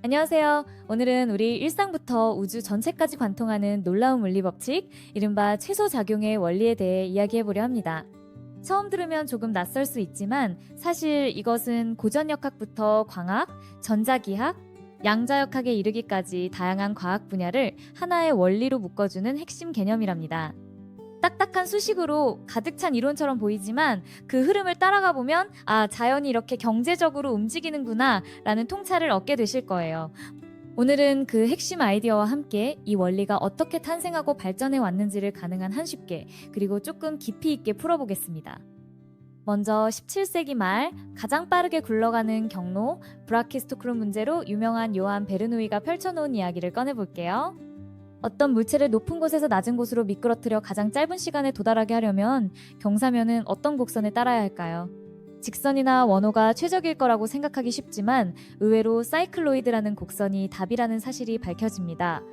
안녕하세요. 오늘은 우리 일상부터 우주 전체까지 관통하는 놀라운 물리 법칙, 이른바 최소작용의 원리에 대해 이야기해보려 합니다. 처음 들으면 조금 낯설 수 있지만 사실 이것은 고전역학부터 광학, 전자기학, 양자역학에 이르기까지 다양한 과학 분야를 하나의 원리로 묶어주는 핵심 개념이랍니다. 딱딱한 수식으로 가득 찬 이론처럼 보이지만 그 흐름을 따라가 보면 자연이 이렇게 경제적으로 움직이는구나 라는 통찰을 얻게 되실 거예요. 오늘은 그 핵심 아이디어와 함께 이 원리가 어떻게 탄생하고 발전해 왔는지를 가능한 한 쉽게 그리고 조금 깊이 있게 풀어보겠습니다. 먼저 17세기 말 가장 빠르게 굴러가는 경로 브라키스토크론 문제로 유명한 요한 베르노이가 펼쳐놓은 이야기를 꺼내볼게요. 어떤 물체를 높은 곳에서 낮은 곳으로 미끄러뜨려 가장 짧은 시간에 도달하게 하려면 경사면은 어떤 곡선을 따라야 할까요? 직선이나 원호가 최적일 거라고 생각하기 쉽지만 의외로 사이클로이드라는 곡선이 답이라는 사실이 밝혀집니다.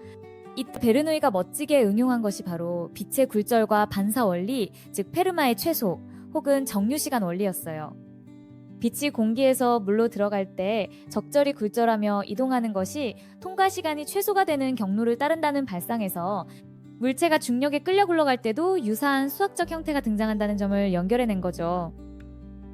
이때 베르노이가 멋지게 응용한 것이 바로 빛의 굴절과 반사 원리, 즉 페르마의 최소 혹은 정류시간 원리였어요. 빛이 공기에서 물로 들어갈 때 적절히 굴절하며 이동하는 것이 통과 시간이 최소가 되는 경로를 따른다는 발상에서 물체가 중력에 끌려 굴러갈 때도 유사한 수학적 형태가 등장한다는 점을 연결해낸 거죠.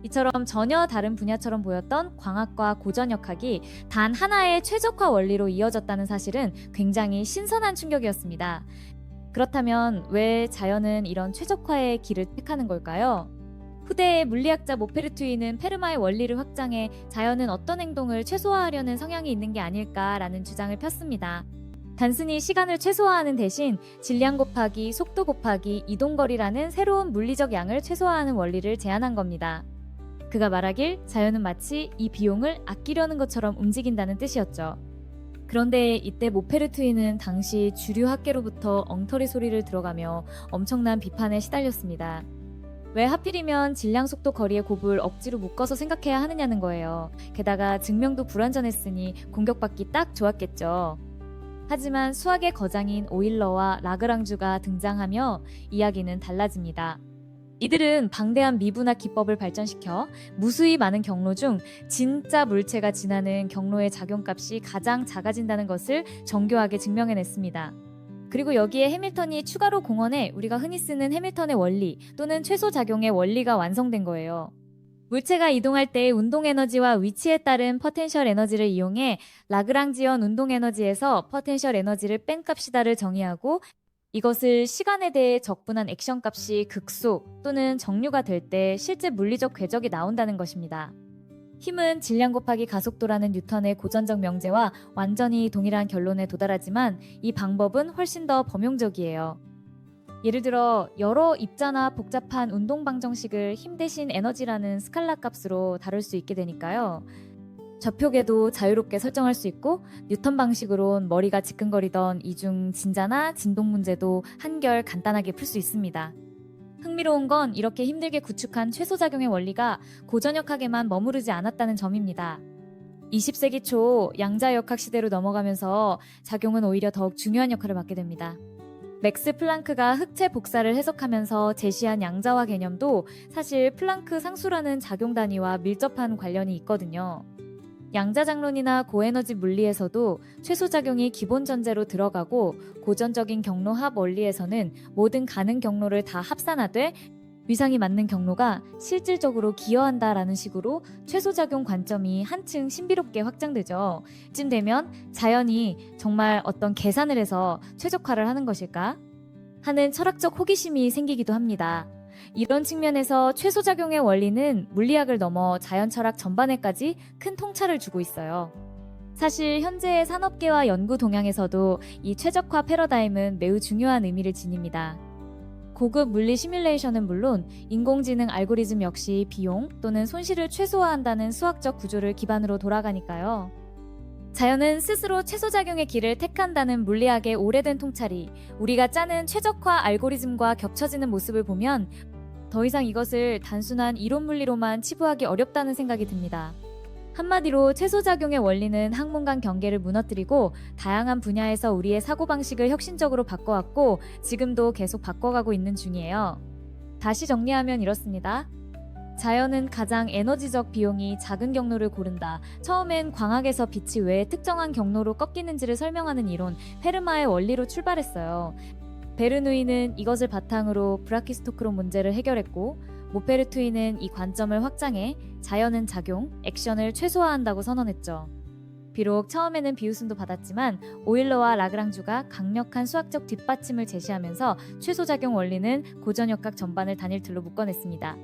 이처럼 전혀 다른 분야처럼 보였던 광학과 고전역학이 단 하나의 최적화 원리로 이어졌다는 사실은 굉장히 신선한 충격이었습니다. 그렇다면 왜 자연은 이런 최적화의 길을 택하는 걸까요? 후대의 물리학자 모페르투이는 페르마의 원리를 확장해 자연은 어떤 행동을 최소화하려는 성향이 있는 게 아닐까라는 주장을 폈습니다. 단순히 시간을 최소화하는 대신 질량 곱하기 속도 곱하기 이동거리라는 새로운 물리적 양을 최소화하는 원리를 제안한 겁니다. 그가 말하길 자연은 마치 이 비용을 아끼려는 것처럼 움직인다는 뜻이었죠. 그런데 이때 모페르투이는 당시 주류 학계로부터 엉터리 소리를 들어가며 엄청난 비판에 시달렸습니다. 왜 하필이면 질량 속도 거리의 곱을 억지로 묶어서 생각해야 하느냐는 거예요. 게다가 증명도 불완전했으니 공격받기 딱 좋았겠죠. 하지만 수학의 거장인 오일러와 라그랑주가 등장하며 이야기는 달라집니다. 이들은 방대한 미분학 기법을 발전시켜 무수히 많은 경로 중 진짜 물체가 지나는 경로의 작용값이 가장 작아진다는 것을 정교하게 증명해냈습니다. 그리고 여기에 해밀턴이 추가로 공헌해 우리가 흔히 쓰는 해밀턴의 원리 또는 최소작용의 원리가 완성된 거예요. 물체가 이동할 때의 운동에너지와 위치에 따른 포텐셜 에너지를 이용해 라그랑지언 운동에너지에서 포텐셜 에너지를 뺀 값이다를 정의하고 이것을 시간에 대해 적분한 액션 값이 극소 또는 정류가 될 때 실제 물리적 궤적이 나온다는 것입니다. 힘은 질량 곱하기 가속도라는 뉴턴의 고전적 명제와 완전히 동일한 결론에 도달하지만 이 방법은 훨씬 더 범용적이에요. 예를 들어 여러 입자나 복잡한 운동 방정식을 힘 대신 에너지라는 스칼라 값으로 다룰 수 있게 되니까요. 좌표계도 자유롭게 설정할 수 있고 뉴턴 방식으론 머리가 지끈거리던 이중 진자나 진동 문제도 한결 간단하게 풀 수 있습니다. 흥미로운 건 이렇게 힘들게 구축한 최소작용의 원리가 고전역학에만 머무르지 않았다는 점입니다. 20세기 초 양자역학 시대로 넘어가면서 작용은 오히려 더욱 중요한 역할을 맡게 됩니다. 맥스 플랑크가 흑체 복사를 해석하면서 제시한 양자화 개념도 사실 플랑크 상수라는 작용 단위와 밀접한 관련이 있거든요. 양자장론이나 고에너지 물리에서도 최소작용이 기본 전제로 들어가고 고전적인 경로 합 원리에서는 모든 가능 경로를 다 합산하되 위상이 맞는 경로가 실질적으로 기여한다라는 식으로 최소작용 관점이 한층 신비롭게 확장되죠. 이쯤 되면 자연이 정말 어떤 계산을 해서 최적화를 하는 것일까? 하는 철학적 호기심이 생기기도 합니다. 이런 측면에서 최소작용의 원리는 물리학을 넘어 자연철학 전반에까지 큰 통찰을 주고 있어요. 사실 현재의 산업계와 연구 동향에서도 이 최적화 패러다임은 매우 중요한 의미를 지닙니다. 고급 물리 시뮬레이션은 물론 인공지능 알고리즘 역시 비용 또는 손실을 최소화한다는 수학적 구조를 기반으로 돌아가니까요. 자연은 스스로 최소작용의 길을 택한다는 물리학의 오래된 통찰이 우리가 짜는 최적화 알고리즘과 겹쳐지는 모습을 보면 더 이상 이것을 단순한 이론 물리로만 치부하기 어렵다는 생각이 듭니다. 한마디로 최소작용의 원리는 학문 간 경계를 무너뜨리고 다양한 분야에서 우리의 사고방식을 혁신적으로 바꿔왔고 지금도 계속 바꿔가고 있는 중이에요. 다시 정리하면 이렇습니다. 자연은 가장 에너지적 비용이 작은 경로를 고른다. 처음엔 광학에서 빛이 왜 특정한 경로로 꺾이는지를 설명하는 이론, 페르마의 원리로 출발했어요. 베르누이는 이것을 바탕으로 브라키스토크론 문제를 해결했고, 모페르투이는 이 관점을 확장해 자연은 작용, 액션을 최소화한다고 선언했죠. 비록 처음에는 비웃음도 받았지만 오일러와 라그랑주가 강력한 수학적 뒷받침을 제시하면서 최소작용 원리는 고전역학 전반을 단일 틀로 묶어냈습니다.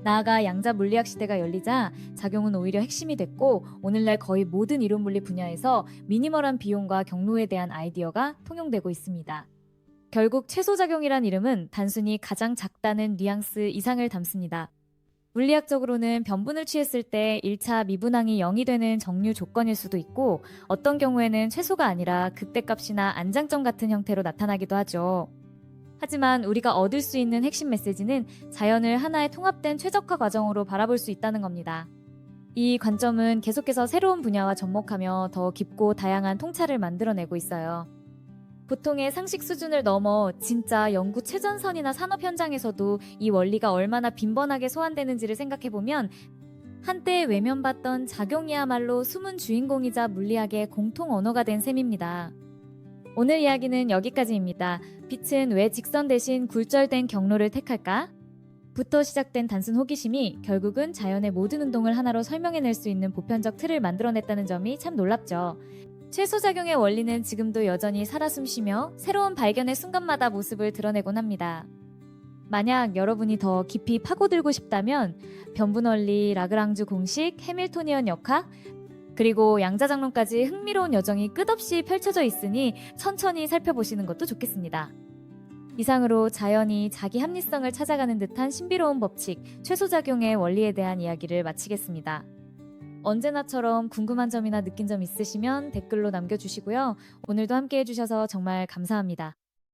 나아가 양자 물리학 시대가 열리자 작용은 오히려 핵심이 됐고, 오늘날 거의 모든 이론 물리 분야에서 미니멀한 비용과 경로에 대한 아이디어가 통용되고 있습니다. 결국 최소작용이란 이름은 단순히 가장 작다는 뉘앙스 이상을 담습니다. 물리학적으로는 변분을 취했을 때 1차 미분항이 0이 되는 정류 조건일 수도 있고, 어떤 경우에는 최소가 아니라 극대값이나 안장점 같은 형태로 나타나기도 하죠. 하지만 우리가 얻을 수 있는 핵심 메시지는 자연을 하나의 통합된 최적화 과정으로 바라볼 수 있다는 겁니다. 이 관점은 계속해서 새로운 분야와 접목하며 더 깊고 다양한 통찰을 만들어내고 있어요. 보통의 상식 수준을 넘어 진짜 연구 최전선이나 산업 현장에서도 이 원리가 얼마나 빈번하게 소환되는지를 생각해보면 한때 외면받던 작용이야말로 숨은 주인공이자 물리학의 공통 언어가 된 셈입니다. 오늘 이야기는 여기까지입니다. 빛은 왜 직선 대신 굴절된 경로를 택할까? 부터 시작된 단순 호기심이 결국은 자연의 모든 운동을 하나로 설명해낼 수 있는 보편적 틀을 만들어냈다는 점이 참 놀랍죠. 최소작용의 원리는 지금도 여전히 살아 숨쉬며 새로운 발견의 순간마다 모습을 드러내곤 합니다. 만약 여러분이 더 깊이 파고들고 싶다면 변분원리, 라그랑주 공식, 해밀토니언 역학, 그리고 양자장론까지 흥미로운 여정이 끝없이 펼쳐져 있으니 천천히 살펴보시는 것도 좋겠습니다. 이상으로 자연이 자기 합리성을 찾아가는 듯한 신비로운 법칙, 최소작용의 원리에 대한 이야기를 마치겠습니다. 언제나처럼 궁금한 점이나 느낀 점 있으시면 댓글로 남겨주시고요. 오늘도 함께 해주셔서 정말 감사합니다.